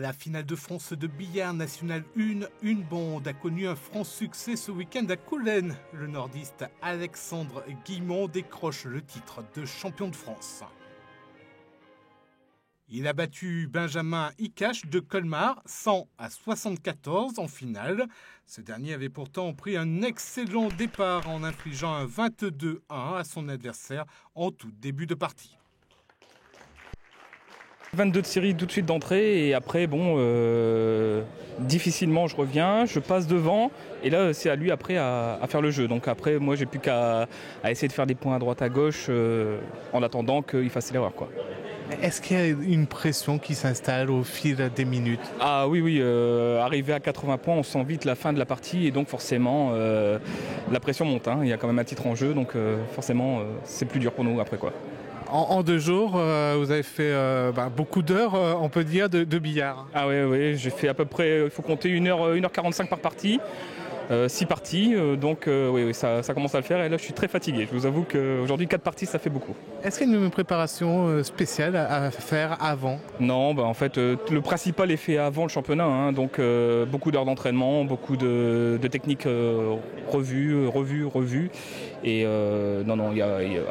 La finale de France de billard national 1, une bande, a connu un franc succès ce week-end à Coulennes. Le nordiste Alexandre Guillemont décroche le titre de champion de France. Il a battu Benjamin Ikache de Colmar 100-74 en finale. Ce dernier avait pourtant pris un excellent départ en infligeant un 22-1 à son adversaire en tout début de partie. 22 de série tout de suite d'entrée et après difficilement je reviens, je passe devant et là c'est à lui après à faire le jeu. Donc après moi j'ai plus qu'à essayer de faire des points à droite à gauche en attendant qu'il fasse l'erreur quoi. Est-ce qu'il y a une pression qui s'installe au fil des minutes ? Ah oui, arrivé à 80 points on sent vite la fin de la partie et donc forcément la pression monte. Il y a quand même un titre en jeu donc forcément c'est plus dur pour nous après quoi. En 2 jours, vous avez fait beaucoup d'heures, on peut dire, de billard. Ah oui, j'ai fait à peu près, il faut compter 1h45 par partie, 6 parties, donc ça commence à le faire et là je suis très fatigué. Je vous avoue qu'aujourd'hui 4 parties ça fait beaucoup. Est-ce qu'il y a une préparation spéciale à faire avant ? Non, en fait le principal est fait avant le championnat, donc beaucoup d'heures d'entraînement, beaucoup de techniques revues. Et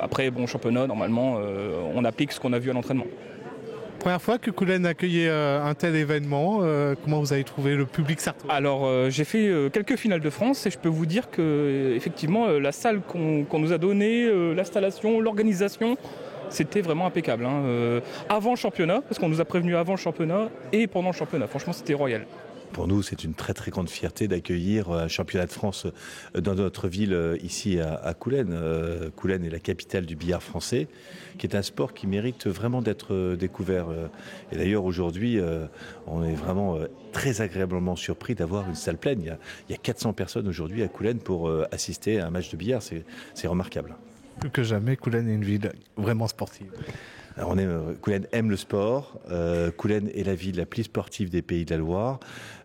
après championnat normalement on applique ce qu'on a vu à l'entraînement. Première fois que Coulennes accueillait un tel événement, comment vous avez trouvé le public sartois ? Alors j'ai fait quelques finales de France et je peux vous dire que effectivement la salle qu'on nous a donnée, l'installation, l'organisation, c'était vraiment impeccable. Avant le championnat, parce qu'on nous a prévenu avant le championnat et pendant le championnat. Franchement c'était royal. Pour nous, c'est une très très grande fierté d'accueillir un championnat de France dans notre ville, ici à Coulennes. Coulennes est la capitale du billard français, qui est un sport qui mérite vraiment d'être découvert. Et d'ailleurs, aujourd'hui, on est vraiment très agréablement surpris d'avoir une salle pleine. Il y a 400 personnes aujourd'hui à Coulennes pour assister à un match de billard. C'est remarquable. Plus que jamais, Coulennes est une ville vraiment sportive. Alors Coulennes aime le sport. Coulennes est la ville la plus sportive des Pays de la Loire.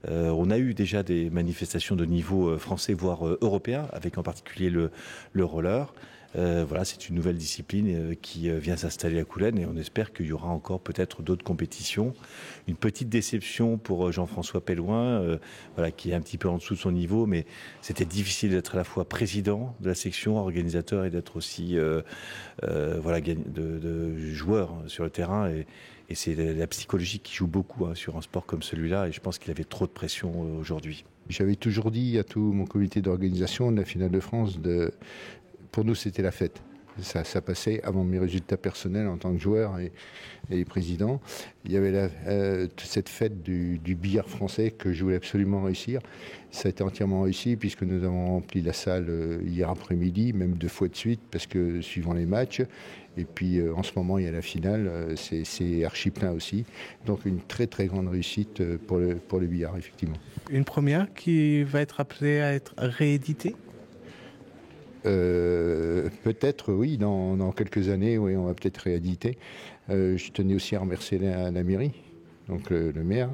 On a eu déjà des manifestations de niveau français, voire européen, avec en particulier le roller. C'est une nouvelle discipline qui vient s'installer à Coulennes et on espère qu'il y aura encore peut-être d'autres compétitions. Une petite déception pour Jean-François Pellouin, qui est un petit peu en dessous de son niveau, mais c'était difficile d'être à la fois président de la section, organisateur et d'être aussi de joueur sur le terrain. Et c'est la psychologie qui joue beaucoup sur un sport comme celui-là et je pense qu'il avait trop de pression aujourd'hui. J'avais toujours dit à tout mon comité d'organisation de la finale de France pour nous, c'était la fête. Ça passait avant mes résultats personnels en tant que joueur et président. Il y avait cette fête du billard français que je voulais absolument réussir. Ça a été entièrement réussi puisque nous avons rempli la salle hier après-midi, même 2 fois de suite, parce que suivant les matchs. Et puis en ce moment, il y a la finale, c'est archi plein aussi. Donc une très très grande réussite pour le billard, effectivement. Une première qui va être appelée à être rééditée ? Peut-être oui, dans quelques années, oui, on va peut-être rééditer. Je tenais aussi à remercier la mairie, donc le maire,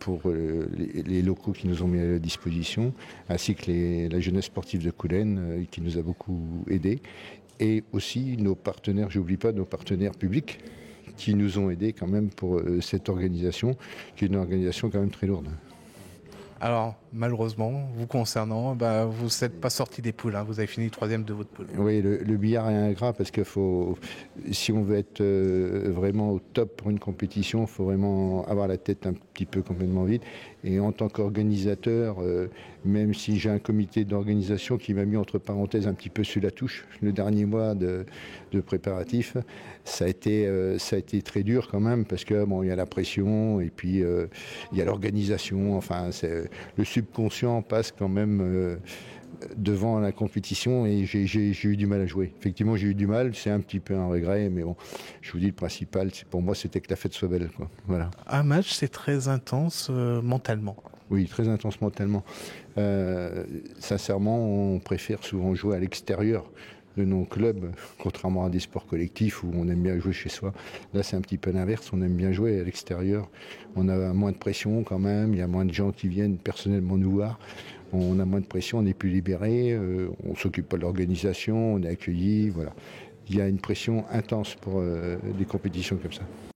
pour les locaux qui nous ont mis à la disposition, ainsi que la jeunesse sportive de Coulennes qui nous a beaucoup aidés, et aussi nos partenaires, j'oublie pas nos partenaires publics qui nous ont aidés quand même pour cette organisation, qui est une organisation quand même très lourde. Alors, malheureusement, vous concernant, vous n'êtes pas sorti des poules, vous avez fini 3e de votre poule. Oui, le billard est ingrat parce que si on veut être vraiment au top pour une compétition, il faut vraiment avoir la tête un petit peu complètement vide. Et en tant qu'organisateur, même si j'ai un comité d'organisation qui m'a mis entre parenthèses un petit peu sur la touche, le dernier mois de préparatifs, ça a été très dur quand même parce que il y a la pression et puis il y a l'organisation. Enfin, le subconscient passe quand même devant la compétition et j'ai eu du mal à jouer. Effectivement, j'ai eu du mal, c'est un petit peu un regret, mais bon, je vous dis, le principal, pour moi, c'était que la fête soit belle, quoi. Voilà. Un match, c'est très intense mentalement. Oui, très intense mentalement. Sincèrement, on préfère souvent jouer à l'extérieur de nos clubs, contrairement à des sports collectifs où on aime bien jouer chez soi. Là, c'est un petit peu l'inverse, on aime bien jouer à l'extérieur. On a moins de pression quand même, il y a moins de gens qui viennent personnellement nous voir. On a moins de pression, on est plus libéré, on ne s'occupe pas de l'organisation, on est accueilli, voilà. Il y a une pression intense pour des compétitions comme ça.